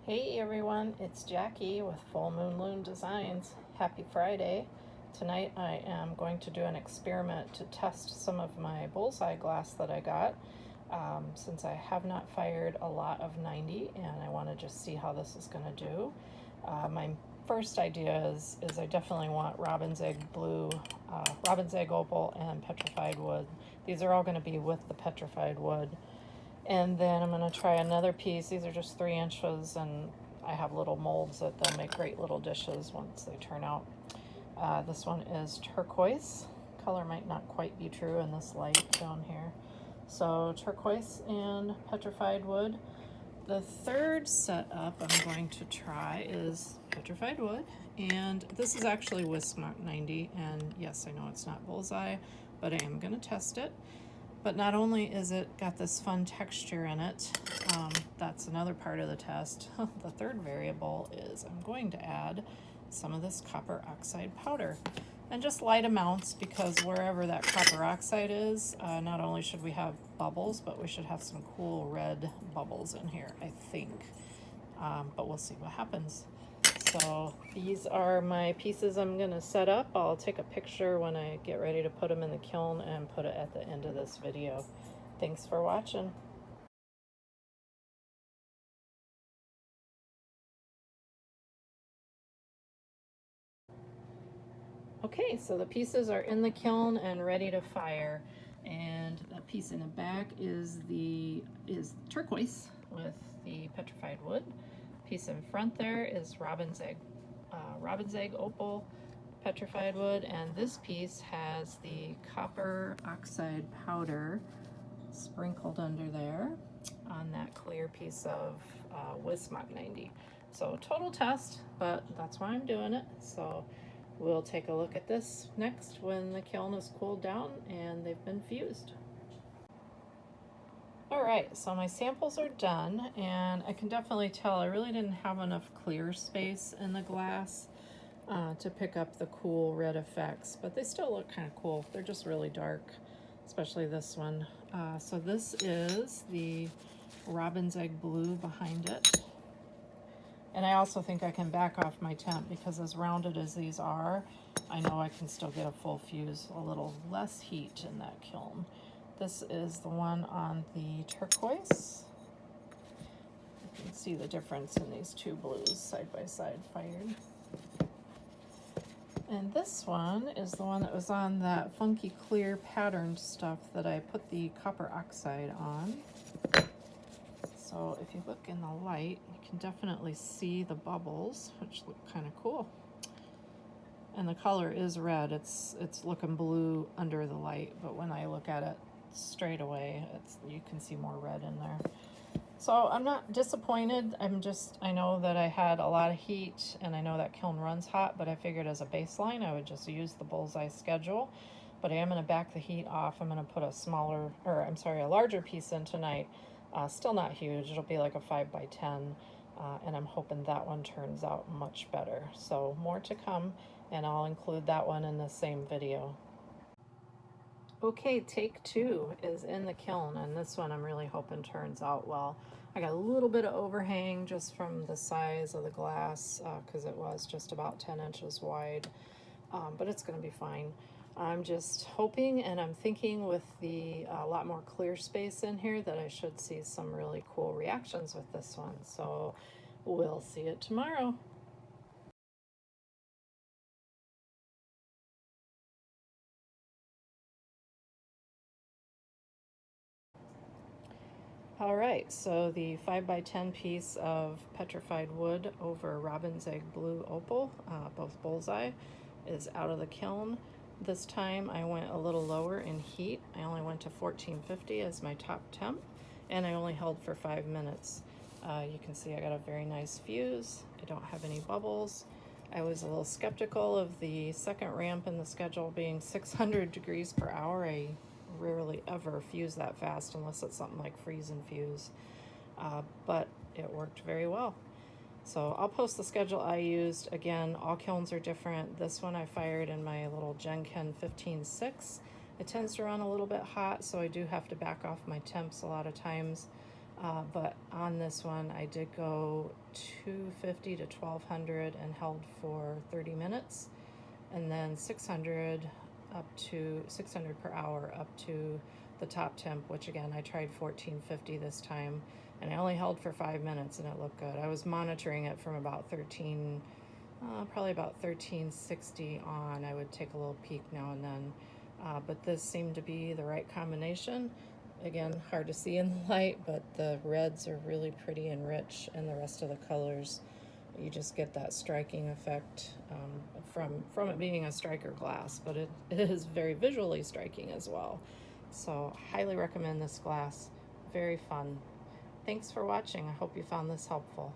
Hey everyone, it's Jackie with Full Moon Loom Designs. Happy Friday. Tonight I am going to do an experiment to test some of my Bullseye glass that I got since I have not fired a lot of 90 and I want to just see how this is going to do. My first idea is I definitely want robin's egg blue, robin's egg opal, and petrified wood. These are all going to be with the petrified wood. And then I'm going to try another piece. These are just 3 inches, and I have little molds that they'll make great little dishes once they turn out. This one is turquoise. Color might not quite be true in this light down here. So turquoise and petrified wood. The third setup I'm going to try is petrified wood, and this is actually Whisk 90, and yes, I know it's not Bullseye, but I am going to test it. But not only is it got this fun texture in it, that's another part of the test. The third variable is I'm going to add some of this copper oxide powder, and just light amounts, because wherever that copper oxide is, not only should we have bubbles, but we should have some cool red bubbles in here, I think. But we'll see what happens. So these are my pieces I'm going to set up. I'll take a picture when I get ready to put them in the kiln and put it at the end of this video. Thanks for watching. Okay, so the pieces are in the kiln and ready to fire. And that piece in the back is turquoise with the petrified wood. Piece in front there is robin's egg opal, petrified wood, and this piece has the copper oxide powder sprinkled under there on that clear piece of Whisk 90. So total test, but that's why I'm doing it. So we'll take a look at this next when the kiln is cooled down and they've been fused. Alright, so my samples are done, and I can definitely tell I really didn't have enough clear space in the glass to pick up the cool red effects, but they still look kind of cool. They're just really dark, especially this one. So this is the robin's egg blue behind it. And I also think I can back off my temp, because as rounded as these are, I know I can still get a full fuse, a little less heat in that kiln. This is the one on the turquoise. You can see the difference in these two blues side by side fired. And this one is the one that was on that funky clear patterned stuff that I put the copper oxide on. So if you look in the light, you can definitely see the bubbles, which look kind of cool. And the color is red. It's looking blue under the light, but when I look at it straight away, you can see more red in there. So I'm not disappointed. I know that I had a lot of heat, and I know that kiln runs hot, but I figured as a baseline I would just use the Bullseye schedule. But I am going to back the heat off. I'm going to put a larger piece in tonight. Still not huge. It'll be like a 5x10, and I'm hoping that one turns out much better. So more to come, and I'll include that one in the same video. Okay, take 2 is in the kiln, and this one I'm really hoping turns out well. I got a little bit of overhang just from the size of the glass, because it was just about 10 inches wide, but it's going to be fine. I'm just hoping, and I'm thinking with the lot more clear space in here, that I should see some really cool reactions with this one. So we'll see it tomorrow. All right, so the 5x10 piece of petrified wood over robin's egg blue opal, both Bullseye, is out of the kiln. This time I went a little lower in heat. I only went to 1450 as my top temp, and I only held for 5 minutes. You can see I got a very nice fuse. I don't have any bubbles. I was a little skeptical of the second ramp in the schedule being 600 degrees per hour. I rarely ever fuse that fast unless it's something like freeze and fuse, but it worked very well. So I'll post the schedule I used. Again, all kilns are different. This one I fired in my little Genken 15.6. It tends to run a little bit hot, so I do have to back off my temps a lot of times. But on this one, I did go 250 to 1200 and held for 30 minutes, and then 600 per hour up to the top temp, which again, I tried 1450 this time, and I only held for 5 minutes and it looked good. I was monitoring it from about probably about 1360 on. I would take a little peek now and then, but this seemed to be the right combination. Again, hard to see in the light, but the reds are really pretty and rich, and the rest of the colors, you just get that striking effect from it being a striker glass, but it is very visually striking as well. So highly recommend this glass. Very fun. Thanks for watching. I hope you found this helpful.